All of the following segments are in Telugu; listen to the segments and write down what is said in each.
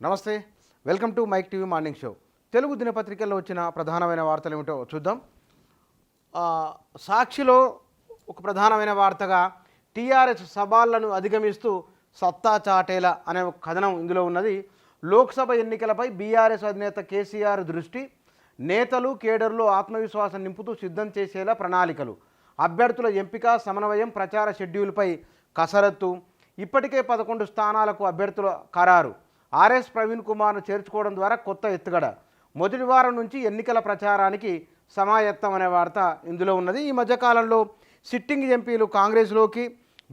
నమస్తే, welcome to Mic TV morning show. Telugu దినపత్రికల్లో వచ్చిన ప్రధానమైన వార్తలు ఏమిటో చూద్దాం. సాక్షిలో ఒక ప్రధానమైన వార్తగా టీఆర్ఎస్ సవాళ్లను అధిగమిస్తూ సత్తా చాటేలా అనే ఒక కథనం ఇందులో ఉన్నది. లోక్సభ ఎన్నికలపై బీఆర్ఎస్ అధినేత కేసీఆర్ దృష్టి, నేతలు కేడర్లో ఆత్మవిశ్వాసం నింపుతూ సిద్ధం చేసేలా ప్రణాళికలు, అభ్యర్థుల ఎంపిక సమన్వయం, ప్రచార షెడ్యూల్పై కసరత్తు, ఇప్పటికే 11 స్థానాలకు అభ్యర్థుల ఖరారు, ఆర్ఎస్ ప్రవీణ్ కుమార్ను చేర్చుకోవడం ద్వారా కొత్త ఎత్తుగడ, మొదటి వారం నుంచి ఎన్నికల ప్రచారానికి సమాయత్తం అనే వార్త ఇందులో ఉన్నది. ఈ మధ్యకాలంలో సిట్టింగ్ ఎంపీలు కాంగ్రెస్లోకి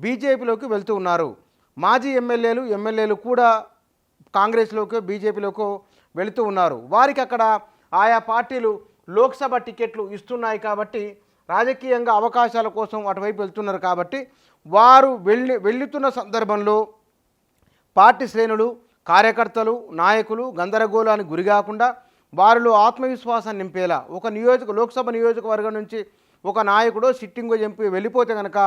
బీజేపీలోకి వెళ్తూ ఉన్నారు. మాజీ ఎమ్మెల్యేలు కూడా కాంగ్రెస్లోకి బీజేపీలోకి వెళుతూ ఉన్నారు. వారికి అక్కడ ఆయా పార్టీలు లోక్సభ టికెట్లు ఇస్తున్నాయి కాబట్టి రాజకీయంగా అవకాశాల కోసం అటువైపు వెళ్తున్నారు. కాబట్టి వారు వెళ్తున్న సందర్భంలో పార్టీ శ్రేణులు, కార్యకర్తలు, నాయకులు గందరగోళానికి గురికాకుండా వారిలో ఆత్మవిశ్వాసాన్ని నింపేలా ఒక లోక్సభ నియోజకవర్గం నుంచి ఒక నాయకుడు సిట్టింగ్ ఎంపీ వెళ్ళిపోతే కనుక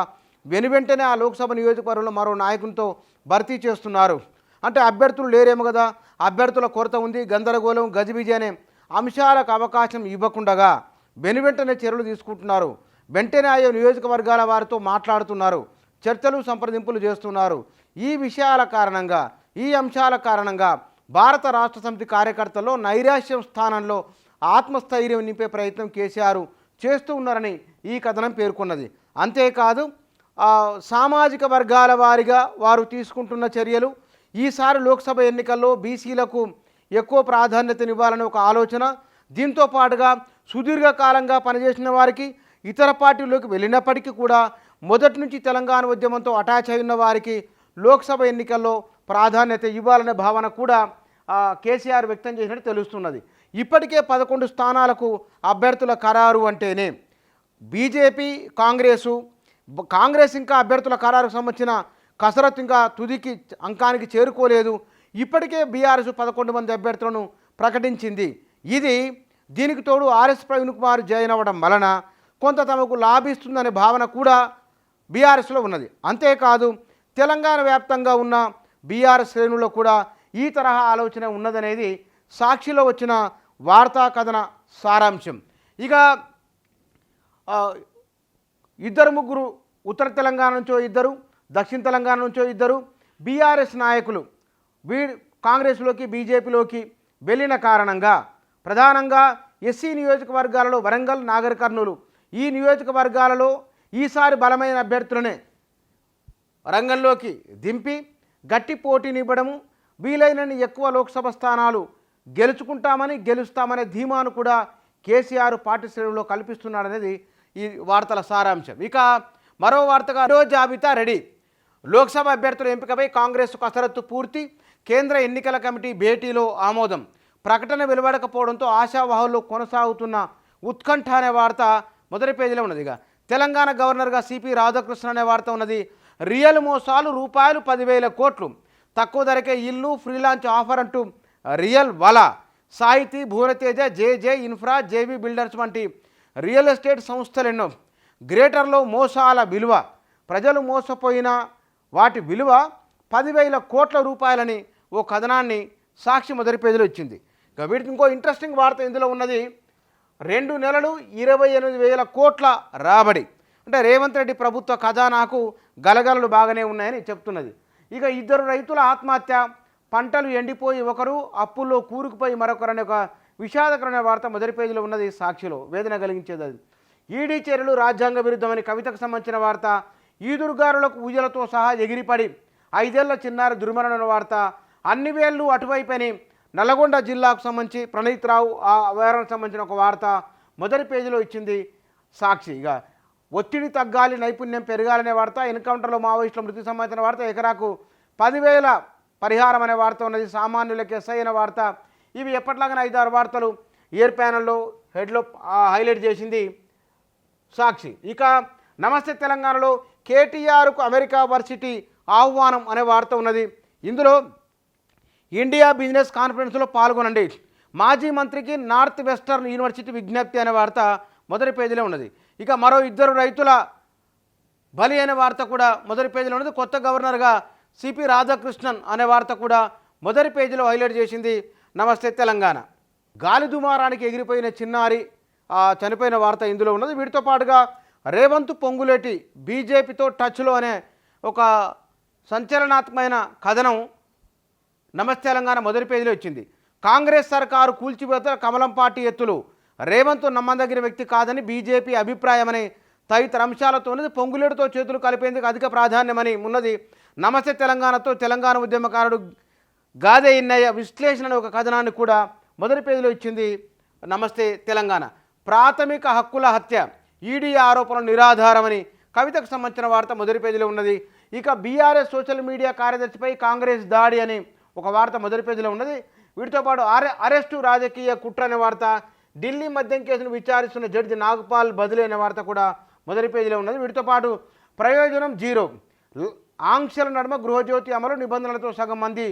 వెనువెంటనే ఆ లోక్సభ నియోజకవర్గంలో మరో నాయకునితో భర్తీ చేస్తున్నారు. అంటే అభ్యర్థులు లేరేమో కదా, అభ్యర్థుల కొరత ఉంది, గందరగోళం, గజిబిజి అనే అంశాలకు అవకాశం ఇవ్వకుండా వెనువెంటనే చర్యలు తీసుకుంటున్నారు. వెంటనే ఆయా నియోజకవర్గాల వారితో మాట్లాడుతున్నారు, చర్చలు సంప్రదింపులు చేస్తున్నారు. ఈ అంశాల కారణంగా భారత రాష్ట్ర సమితి కార్యకర్తల్లో నైరాశ్యం స్థానంలో ఆత్మస్థైర్యం నింపే ప్రయత్నం కేసీఆర్ చేస్తూ ఉన్నారని ఈ కథనం పేర్కొన్నది. అంతేకాదు సామాజిక వర్గాల వారిగా వారు తీసుకుంటున్న చర్యలు, ఈసారి లోక్సభ ఎన్నికల్లో బీసీలకు ఎక్కువ ప్రాధాన్యతనివ్వాలని ఒక ఆలోచన, దీంతో పాటుగా సుదీర్ఘకాలంగా పనిచేసిన వారికి ఇతర పార్టీల్లోకి వెళ్ళినప్పటికీ కూడా మొదటి నుంచి తెలంగాణ ఉద్యమంతో అటాచ్ అయిన వారికి లోక్సభ ఎన్నికల్లో ప్రాధాన్యత ఇవ్వాలనే భావన కూడా కేసీఆర్ వ్యక్తం చేసినట్టు తెలుస్తున్నది. ఇప్పటికే 11 స్థానాలకు అభ్యర్థుల ఖరారు అంటేనే బీజేపీ, కాంగ్రెస్ ఇంకా అభ్యర్థుల ఖరారుకు సంబంధించిన కసరత్తు ఇంకా తుదికి అంకానికి చేరుకోలేదు. ఇప్పటికే బీఆర్ఎస్ 11 మంది అభ్యర్థులను ప్రకటించింది. దీనికి తోడు ఆర్ఎస్ ప్రవీణ్ కుమార్ జాయిన్ అవ్వడం వలన కొంత తమకు లాభిస్తుందనే భావన కూడా బీఆర్ఎస్లో ఉన్నది. అంతేకాదు తెలంగాణ వ్యాప్తంగా ఉన్న బీఆర్ఎస్ శ్రేణుల్లో కూడా ఈ తరహా ఆలోచన ఉన్నదనేది సాక్షిలో వచ్చిన వార్తా కథన సారాంశం. ఇక ముగ్గురు ఉత్తర తెలంగాణ నుంచో ఇద్దరు, దక్షిణ తెలంగాణ నుంచో ఇద్దరు బీఆర్ఎస్ నాయకులు కాంగ్రెస్లోకి బీజేపీలోకి వెళ్ళిన కారణంగా ప్రధానంగా ఎస్సీ నియోజకవర్గాలలో వరంగల్, నాగర్ కర్నూలు ఈ నియోజకవర్గాలలో ఈసారి బలమైన అభ్యర్థులనే రంగంలోకి దింపి గట్టి పోటీనివ్వడము, వీలైనన్ని ఎక్కువ లోక్సభ స్థానాలు గెలుస్తామనే ధీమాను కూడా కేసీఆర్ పార్టీ శ్రేణుల్లో కల్పిస్తున్నాడనేది ఈ వార్తల సారాంశం. ఇక మరో వార్తగా జాబితా రెడీ, లోక్సభ అభ్యర్థుల ఎంపికపై కాంగ్రెస్ కసరత్తు పూర్తి, కేంద్ర ఎన్నికల కమిటీ భేటీలో ఆమోదం, ప్రకటన వెలువడకపోవడంతో ఆశావాహుల్లో కొనసాగుతున్న ఉత్కంఠ అనే వార్త మొదటి పేజీలో ఉన్నది. ఇక తెలంగాణ గవర్నర్గా సిపి రాధాకృష్ణ అనే వార్త ఉన్నది. రియల్ మోసాలు రూపాయలు 10,000 కోట్లు, తక్కువ ధరకే ఇల్లు, ఫ్రీలాన్స్ ఆఫర్ అంటూ రియల్ వల, సాహితీ, భువనతేజ, జేజే ఇన్ఫ్రా, జేబీ బిల్డర్స్ వంటి రియల్ ఎస్టేట్ సంస్థలెన్నో. గ్రేటర్లో మోసాల విలువ, ప్రజలు మోసపోయిన వాటి విలువ 10,000 కోట్ల రూపాయలని ఓ కథనాన్ని సాక్షి మొదటి పేజీలో ఇచ్చింది. ఇక వీటికి ఇంకో ఇంట్రెస్టింగ్ వార్త ఇందులో ఉన్నది. 2 నెలలు 28,000 కోట్ల రాబడి. అంటే రేవంత్ రెడ్డి ప్రభుత్వ ఖజానాకు గలగలలు బాగానే ఉన్నాయని చెప్తున్నది. ఇక 2 రైతుల ఆత్మహత్య, పంటలు ఎండిపోయి ఒకరు, అప్పుల్లో కూరుకుపోయి మరొకరు అనే ఒక విషాదకరమైన వార్త మొదటి పేజీలో ఉన్నది. సాక్షిలో వేదన కలిగించేది అది. ఈడీ చర్యలు రాజ్యాంగ విరుద్ధమని కవితకు సంబంధించిన వార్త. ఈదురుగారులకు ఊజలతో సహా ఎగిరిపడి 5 ఏళ్ల చిన్నారి దుర్మరణ వార్త. అన్ని వేళ్ళు అటువైపని నల్గొండ జిల్లాకు సంబంధించి ప్రణీత్ రావు ఆ వ్యవహారానికి సంబంధించిన ఒక వార్త మొదటి పేజీలో ఇచ్చింది సాక్షి. ఇక ఒత్తిడి తగ్గాలి, నైపుణ్యం పెరగాలనే వార్త. ఎన్కౌంటర్లో మావోయిస్టుల మృతి సంబంధించిన వార్త. ఎకరాకు 10,000 పరిహారం అనే వార్త ఉన్నది. సామాన్యులకి ఎస్ఐ అయిన వార్త. ఇవి ఎప్పటిలాగానే 5-6 వార్తలు ఎయిర్ ప్యానల్లో హెడ్లో హైలైట్ చేసింది సాక్షి. ఇక నమస్తే తెలంగాణలో కేటీఆర్కు అమెరికా వర్సిటీ ఆహ్వానం అనే వార్త ఉన్నది. ఇందులో ఇండియా బిజినెస్ కాన్ఫరెన్స్లో పాల్గొనండి, మాజీ మంత్రికి నార్త్ వెస్టర్న్ యూనివర్సిటీ విజ్ఞప్తి అనే వార్త మొదటి పేజీలో ఉన్నది. ఇక మరో 2 రైతుల బలి అనే వార్త కూడా మొదటి పేజీలో ఉన్నది. కొత్త గవర్నర్గా సిపి రాధాకృష్ణన్ అనే వార్త కూడా మొదటి పేజీలో హైలైట్ చేసింది నమస్తే తెలంగాణ. గాలి దుమారానికి ఎగిరిపోయిన చిన్నారి చనిపోయిన వార్త ఇందులో ఉన్నది. వీటితో పాటుగా రేవంత్ పొంగులేటి బీజేపీతో టచ్లో అనే ఒక సంచలనాత్మకమైన కథనం నమస్తే తెలంగాణ మొదటి పేజీలో ఇచ్చింది. కాంగ్రెస్ సర్కారు కూల్చివేత కమలం పార్టీ ఎత్తులు, రేవంత్ నమ్మదగిన వ్యక్తి కాదని బీజేపీ అభిప్రాయమని తదితర అంశాలతో ఉన్నది. పొంగులేటితో చేతులు కలిపేందుకు అధిక ప్రాధాన్యమని ఉన్నది. నమస్తే తెలంగాణతో తెలంగాణ ఉద్యమకారుడు గాదే ఇన్నయ్య విశ్లేషణ ఒక కథనాన్ని కూడా మొదటి పేజీలో ఇచ్చింది నమస్తే తెలంగాణ. ప్రాథమిక హక్కుల హత్య, ఈడీ ఆరోపణలు నిరాధారమని కవితకు సంబంధించిన వార్త మొదటి పేజీలో ఉన్నది. ఇక బీఆర్ఎస్ సోషల్ మీడియా కార్యదర్శిపై కాంగ్రెస్ దాడి అని ఒక వార్త మొదటి పేజీలో ఉన్నది. వీటితో పాటు అరెస్టు రాజకీయ కుట్ర అనే వార్త, ఢిల్లీ మద్యం కేసును విచారిస్తున్న జడ్జి నాగపాల్ బదిలీ అనే వార్త కూడా మొదటి పేజీలో ఉన్నది. వీటితో పాటు ప్రయోజనం జీరో, ఆంక్షల నడుమ గృహజ్యోతి అమలు, నిబంధనలతో సగం మంది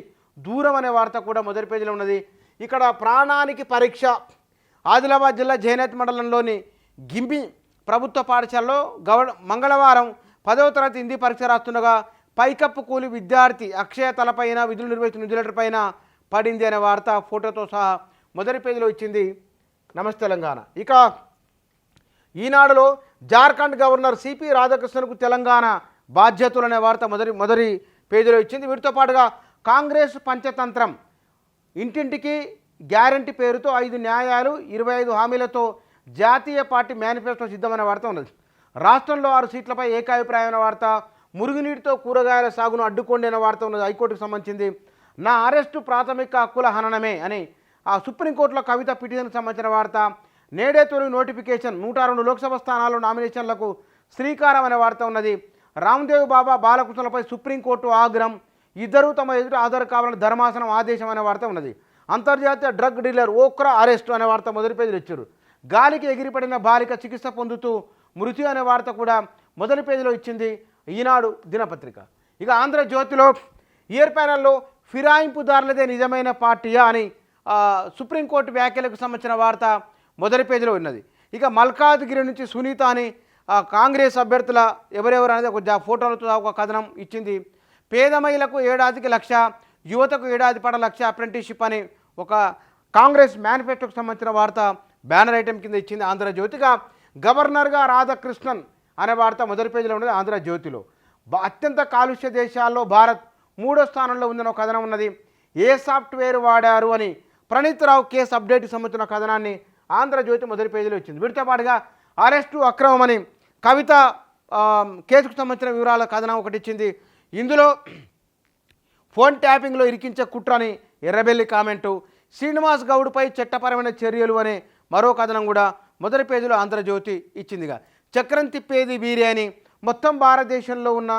దూరం అనే వార్త కూడా మొదటి పేజీలో ఉన్నది. ఇక్కడ ప్రాణానికి పరీక్ష, ఆదిలాబాద్ జిల్లా జైనత్ మండలంలోని గింబి ప్రభుత్వ పాఠశాలలో మంగళవారం 10వ తరగతి హిందీ పరీక్ష రాస్తుండగా పైకప్పు కూలి విద్యార్థి అక్షయ తలపైన విధులు నిర్వహిస్తున్న ఇన్సులేటర్ పైన పడింది అనే వార్త ఫోటోతో సహా మొదటి పేజీలో ఇచ్చింది నమస్తే తెలంగాణ. ఇక ఈనాడులో జార్ఖండ్ గవర్నర్ సిపి రాధాకృష్ణన్కు తెలంగాణ బాధ్యతలు అనే వార్త మొదటి పేజీలో ఇచ్చింది. వీటితో పాటుగా కాంగ్రెస్ పంచతంత్రం, ఇంటింటికి గ్యారంటీ పేరుతో 5 న్యాయాలు 25 హామీలతో జాతీయ పార్టీ మేనిఫెస్టో సిద్ధమైన వార్త ఉన్నది. రాష్ట్రంలో 6 సీట్లపై ఏకాభిప్రాయమైన వార్త, మురుగునీటితో కూరగాయల సాగును అడ్డుకోండి అనే వార్త ఉన్నది. హైకోర్టుకు సంబంధించింది. నా అరెస్టు ప్రాథమిక హక్కుల హననమే అని సుప్రీంకోర్టులో కవిత పిటిషన్కి సంబంధించిన వార్త. నేడే తొలి నోటిఫికేషన్, 102 లోక్సభ స్థానాల్లో నామినేషన్లకు శ్రీకారం అనే వార్త ఉన్నది. రామ్దేవ్ బాబా బాలకృష్ణలపై సుప్రీంకోర్టు ఆగ్రహం, ఇద్దరూ తమ ఎదుట హాజరు కావాలని ధర్మాసనం ఆదేశం అనే వార్త ఉన్నది. అంతర్జాతీయ డ్రగ్ డీలర్ ఓక్రా అరెస్టు అనే వార్త మొదటి పేజీలో ఇచ్చారు. గాలికి ఎగిరిపడిన బాలిక చికిత్స పొందుతూ మృతి అనే వార్త కూడా మొదటి పేజీలో ఇచ్చింది ఈనాడు దినపత్రిక. ఇక ఆంధ్రజ్యోతిలో ఇయర్ ప్యానెల్లో ఫిరాయింపుదారులదే నిజమైన పార్టీయా అని సుప్రీంకోర్టు వ్యాఖ్యలకు సంబంధించిన వార్త మొదటి పేజీలో ఉన్నది. ఇక మల్కాజ్గిరి నుంచి సునీత అని కాంగ్రెస్ అభ్యర్థుల ఎవరెవరు అనేది ఒక ఫోటోలతో ఒక కథనం ఇచ్చింది. పేద మహిళలకు ఏడాదికి 1,00,000, యువతకు ఏడాది పడ 1,00,000 అప్రెంటిస్షిప్ అని ఒక కాంగ్రెస్ మేనిఫెస్టోకి సంబంధించిన వార్త బ్యానర్ ఐటెం కింద ఇచ్చింది ఆంధ్రజ్యోతిగా. గవర్నర్గా రాధాకృష్ణన్ అనే వార్త మొదటి పేజీలో ఉన్నది ఆంధ్రజ్యోతిలో. అత్యంత కాలుష్య దేశాల్లో భారత్ 3వ స్థానంలో ఉందని ఒక కథనం ఉన్నది. ఏ సాఫ్ట్వేర్ వాడారు అని ప్రణీత్ రావు కేసు అప్డేట్కి సంబంధించిన కథనాన్ని ఆంధ్రజ్యోతి మొదటి పేజీలో ఇచ్చింది. వీటితో పాటుగా అరెస్టు అక్రమం అని కవిత కేసుకు సంబంధించిన వివరాల కథనం ఒకటి ఇచ్చింది. ఇందులో ఫోన్ ట్యాపింగ్లో ఇరికించే కుట్రని ఎర్రబెల్లి కామెంటు, శ్రీనివాస్ గౌడ్పై చట్టపరమైన చర్యలు అనే మరో కథనం కూడా మొదటి పేజీలో ఆంధ్రజ్యోతి ఇచ్చిందిగా. చక్రం తిప్పేది వీరే అని మొత్తం భారతదేశంలో ఉన్న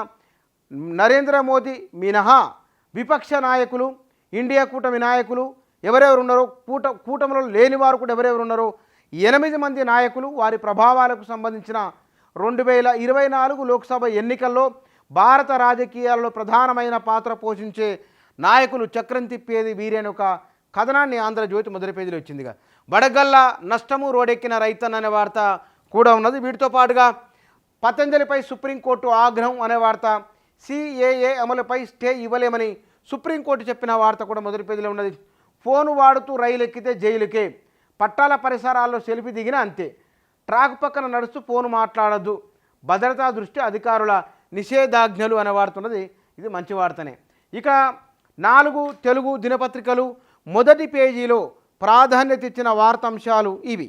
నరేంద్ర మోదీ మినహా విపక్ష నాయకులు, ఇండియా కూటమి నాయకులు ఎవరెవరు ఉన్నారో, కూటమిలో లేని వారు కూడా ఎవరెవరు ఉన్నారో 8 మంది నాయకులు వారి ప్రభావాలకు సంబంధించిన 2024 లోక్సభ ఎన్నికల్లో భారత రాజకీయాల్లో ప్రధానమైన పాత్ర పోషించే నాయకులు చక్రం తిప్పేది వీరే అని ఒక కథనాన్ని ఆంధ్రజ్యోతి మొదటి పేజీలో వచ్చిందిగా. బడగల్ల నష్టము రోడెక్కిన రైతన్న అనే వార్త కూడా ఉన్నది. వీటితో పాటుగా పతంజలిపై సుప్రీంకోర్టు ఆగ్రహం అనే వార్త, సిఏఏ అమలుపై స్టే ఇవ్వలేమని సుప్రీంకోర్టు చెప్పిన వార్త కూడా మొదటి పేజీలో ఉన్నది. ఫోను వాడుతూ రైలు ఎక్కితే జైలుకే, పట్టాల పరిసరాల్లో సెల్ఫీ దిగినా అంతే, ట్రాక్ పక్కన నడుస్తూ ఫోను మాట్లాడద్దు, భద్రతా దృష్టి అధికారుల నిషేధాజ్ఞలు అనే వార్త ఉన్నది. ఇది మంచి వార్తనే. ఇక 4 తెలుగు దినపత్రికలు మొదటి పేజీలో ప్రాధాన్యత ఇచ్చిన వార్తాంశాలు ఇవి.